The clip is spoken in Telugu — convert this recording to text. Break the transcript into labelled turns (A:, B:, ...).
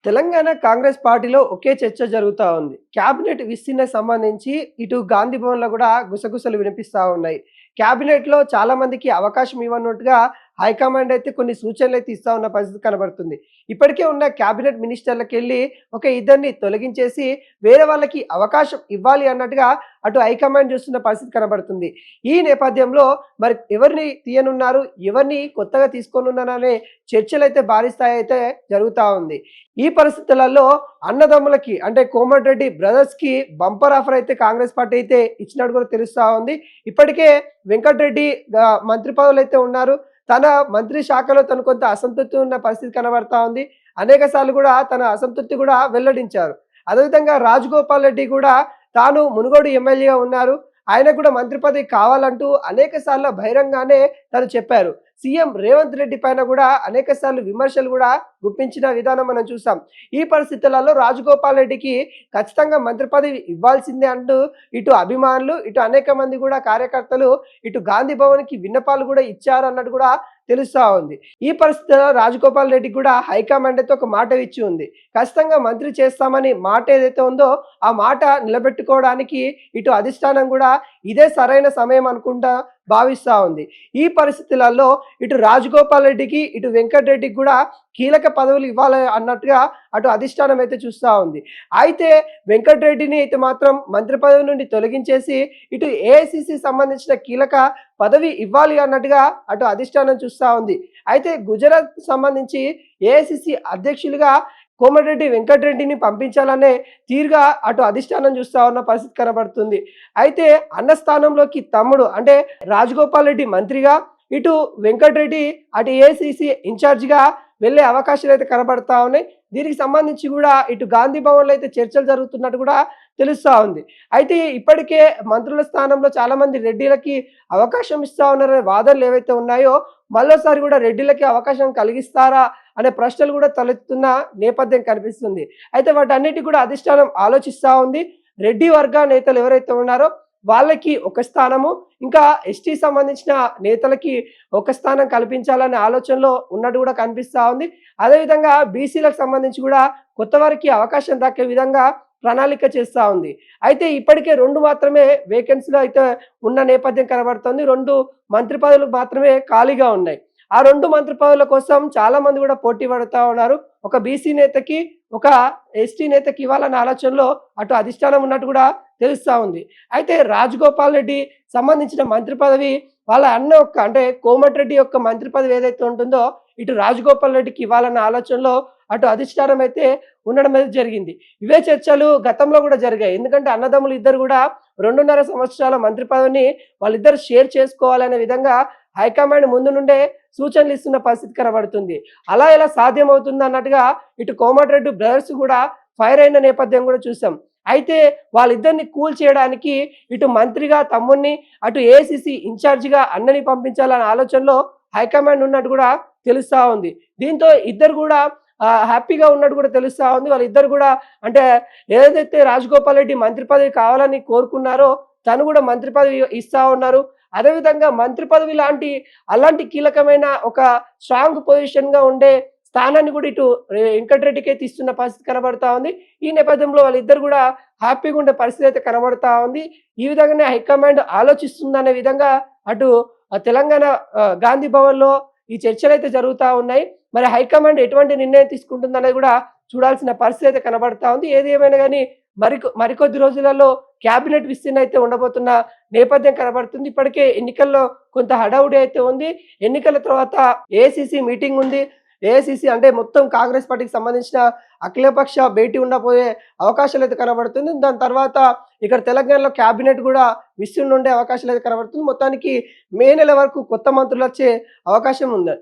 A: తెలంగాణ కాంగ్రెస్ పార్టీలో ఒకే చర్చ జరుగుతా ఉంది. క్యాబినెట్ విస్తీర్ణకు సంబంధించి ఇటు గాంధీ భవన్‌లో గూడా గుసగుసలు వినిపిస్తా ఉన్నాయి. క్యాబినెట్‌లో చాలా మందికి అవకాశం ఇవ్వనట్టుగా హైకమాండ్ అయితే కొన్ని సూచనలైతే ఇస్తా ఉన్న పరిస్థితి కనబడుతుంది. ఇప్పటికే ఉన్న క్యాబినెట్ మినిస్టర్‌లకెళ్ళి ఒక ఇద్దరిని తొలగించేసి వేరే వాళ్ళకి అవకాశం ఇవ్వాలి అన్నట్టుగా అటు హైకమాండ్ చూస్తున్న పరిస్థితి కనబడుతుంది. ఈ నేపథ్యంలో మరి ఎవరిని తీయనున్నారు? ఎవరిని కొత్తగా తీసుకోనున్నారనే చర్చలైతే భారీ స్థాయి అయితే జరుగుతా ఉంది. ఈ పరిస్థితులలో అన్నదమ్ములకి అంటే కోమటిరెడ్డి బ్రదర్స్‌కి బంపర్ ఆఫర్ అయితే కాంగ్రెస్ పార్టీ అయితే ఇచ్చినట్టు కూడా తెలుస్తా ఉంది. ఇప్పటికే వెంకటరెడ్డి మంత్రి పదవులైతే ఉన్నారు. తన మంత్రి శాఖలో తను కొంత అసంతృప్తి ఉన్న పరిస్థితి కనబడతా ఉంది. అనేక సార్లు కూడా తన అసంతృప్తి కూడా వెల్లడించారు. అదేవిధంగా రాజగోపాల్ రెడ్డి కూడా తాను మునుగోడు ఎమ్మెల్యేగా ఉన్నారు. ఆయనకు కూడా మంత్రి పదవి కావాలంటూ అనేక సార్లు బహిరంగానే తను చెప్పారు. సీఎం రేవంత్ రెడ్డి పైన కూడా అనేక సార్లు విమర్శలు కూడా గుప్పించిన విధానం మనం చూసాం. ఈ పరిస్థితులలో రాజగోపాల్ రెడ్డికి ఖచ్చితంగా మంత్రి పదవి ఇవ్వాల్సిందే అంటూ ఇటు అభిమానులు, ఇటు అనేక మంది కూడా కార్యకర్తలు ఇటు గాంధీ భవన్‌కి విన్నపాలు కూడా ఇచ్చారు అన్నట్టు కూడా తెలుస్తా ఉంది. ఈ పరిస్థితిలో రాజగోపాల్ రెడ్డికి కూడా హైకమాండ్ అయితే ఒక మాట ఇచ్చి ఉంది. ఖచ్చితంగా మంత్రి చేస్తామని మాట ఏదైతే ఉందో ఆ మాట నిలబెట్టుకోవడానికి ఇటు అధిష్టానం కూడా ఇదే సరైన సమయం అనుకుంటా భావిస్తా ఉంది. ఈ పరిస్థితులలో ఇటు రాజగోపాల్ రెడ్డికి, ఇటు వెంకటరెడ్డికి కూడా కీలక పదవులు ఇవ్వాలి అన్నట్టుగా అటు అధిష్టానం అయితే చూస్తా ఉంది. అయితే వెంకటరెడ్డిని అయితే మాత్రం మంత్రి పదవి నుండి తొలగించేసి ఇటు ఏఐసిసి సంబంధించిన కీలక పదవి ఇవ్వాలి అన్నట్టుగా అటు అధిష్టానం చూస్తా ఉంది. అయితే గుజరాత్ సంబంధించి ఏఐసిసి అధ్యక్షులుగా కోమటిరెడ్డి వెంకటరెడ్డిని పంపించాలనే తీరుగా అటు అధిష్టానం చూస్తా ఉన్న పరిస్థితి కనబడుతుంది. అయితే అన్న స్థానంలోకి తమ్ముడు అంటే రాజగోపాల్ రెడ్డి మంత్రిగా, ఇటు వెంకటరెడ్డి అటు ఏఐసిసి ఇన్ఛార్జిగా వెళ్ళే అవకాశాలు అయితే కనబడతా ఉన్నాయి. దీనికి సంబంధించి కూడా ఇటు గాంధీ భవన్లో అయితే చర్చలు జరుగుతున్నట్టు కూడా తెలుస్తా ఉంది. అయితే ఇప్పటికే మంత్రుల స్థానంలో చాలా మంది రెడ్డిలకి అవకాశం ఇస్తా ఉన్నారనే వాదనలు ఏవైతే ఉన్నాయో మళ్ళోసారి కూడా రెడ్డిలకి అవకాశం కలిగిస్తారా అనే ప్రశ్నలు కూడా తలెత్తుతున్న నేపథ్యం కనిపిస్తుంది. అయితే వాటన్నిటి కూడా అధిష్టానం ఆలోచిస్తూ ఉంది. రెడ్డి వర్గ నేతలు ఎవరైతే ఉన్నారో వాళ్ళకి ఒక స్థానము, ఇంకా ఎస్టీ సంబంధించిన నేతలకి ఒక స్థానం కల్పించాలనే ఆలోచనలో ఉన్నట్టు కూడా కనిపిస్తూ ఉంది. అదేవిధంగా బీసీలకు సంబంధించి కూడా కొత్త వారికి అవకాశం దక్కే విధంగా ప్రణాళిక చేస్తూ ఉంది. అయితే ఇప్పటికే 2 మాత్రమే వేకెన్సీలో అయితే ఉన్న నేపథ్యం కనబడుతుంది. 2 మంత్రి పదవులు మాత్రమే ఖాళీగా ఉన్నాయి. ఆ 2 మంత్రి పదవుల కోసం చాలా మంది కూడా పోటీ పడుతూ ఉన్నారు. ఒక బీసీ నేతకి, ఒక ఎస్టీ నేతకి ఇవ్వాలన్న ఆలోచనలో అటు అధిష్టానం ఉన్నట్టు కూడా తెలుస్తా ఉంది. అయితే రాజగోపాల్ రెడ్డి సంబంధించిన మంత్రి పదవి వాళ్ళ అన్న అంటే కోమటిరెడ్డి యొక్క మంత్రి పదవి ఏదైతే ఉంటుందో ఇటు రాజగోపాల్ రెడ్డికి ఇవ్వాలన్న ఆలోచనలో అటు అధిష్టానం అయితే ఉండడం అయితే జరిగింది. ఇవే చర్చలు గతంలో కూడా జరిగాయి. ఎందుకంటే అన్నదమ్ములు ఇద్దరు కూడా 2.5 సంవత్సరాల మంత్రి పదవిని వాళ్ళిద్దరు షేర్ చేసుకోవాలనే విధంగా హైకమాండ్ ముందు నుండే సూచనలు ఇస్తున్న పరిస్థితి కనబడుతుంది. అలా ఎలా సాధ్యమవుతుంది అన్నట్టుగా ఇటు కోమటిరెడ్డి బ్రదర్స్ కూడా ఫైర్ అయిన నేపథ్యం కూడా చూసాం. అయితే వాళ్ళిద్దరిని కూల్ చేయడానికి ఇటు మంత్రిగా తమ్ముడిని, అటు ఏఐసిసి ఇన్ఛార్జిగా అన్నని పంపించాలనే ఆలోచనలో హైకమాండ్ ఉన్నట్టు కూడా తెలుస్తా ఉంది. దీంతో ఇద్దరు కూడా హ్యాపీగా ఉన్నట్టు కూడా తెలుస్తా ఉంది. వాళ్ళిద్దరు కూడా అంటే ఏదైతే రాజగోపాల్ రెడ్డి మంత్రి పదవి కావాలని కోరుకున్నారో తను కూడా మంత్రి పదవి ఇస్తా ఉన్నారు. అదేవిధంగా మంత్రి పదవి అలాంటి కీలకమైన ఒక స్ట్రాంగ్ పొజిషన్‌గా ఉండే స్థానాన్ని కూడా ఇటు వెంకటరెడ్డికి అయితే ఇస్తున్న పరిస్థితి కనబడతా ఉంది. ఈ నేపథ్యంలో వాళ్ళిద్దరు కూడా హ్యాపీగా ఉండే పరిస్థితి అయితే కనబడతా ఉంది. ఈ విధంగానే హైకమాండ్ ఆలోచిస్తుందనే విధంగా అటు తెలంగాణ గాంధీ భవన్‌లో ఈ చర్చలైతే జరుగుతా ఉన్నాయి. మరి హైకమాండ్ ఎటువంటి నిర్ణయం తీసుకుంటుందనేది కూడా చూడాల్సిన పరిస్థితి అయితే కనబడతా ఉంది. ఏది ఏమైనా గానీ మరికొద్ది రోజులలో క్యాబినెట్ విస్తరణ అయితే ఉండబోతున్న నేపథ్యం కనబడుతుంది. ఇప్పటికే ఎన్నికల్లో కొంత హడావుడి అయితే ఉంది. ఎన్నికల తర్వాత ఏఐసిసి మీటింగ్ ఉంది. ఏఐసిసి అంటే మొత్తం కాంగ్రెస్ పార్టీకి సంబంధించిన అఖిలపక్ష భేటీ ఉండబోయే అవకాశాలు అయితే కనబడుతుంది. దాని తర్వాత ఇక్కడ తెలంగాణలో క్యాబినెట్ కూడా విస్తరణ ఉండే అవకాశాలు అయితే కనబడుతుంది. మొత్తానికి మే నెల వరకు కొత్త మంత్రులు వచ్చే అవకాశం ఉంది.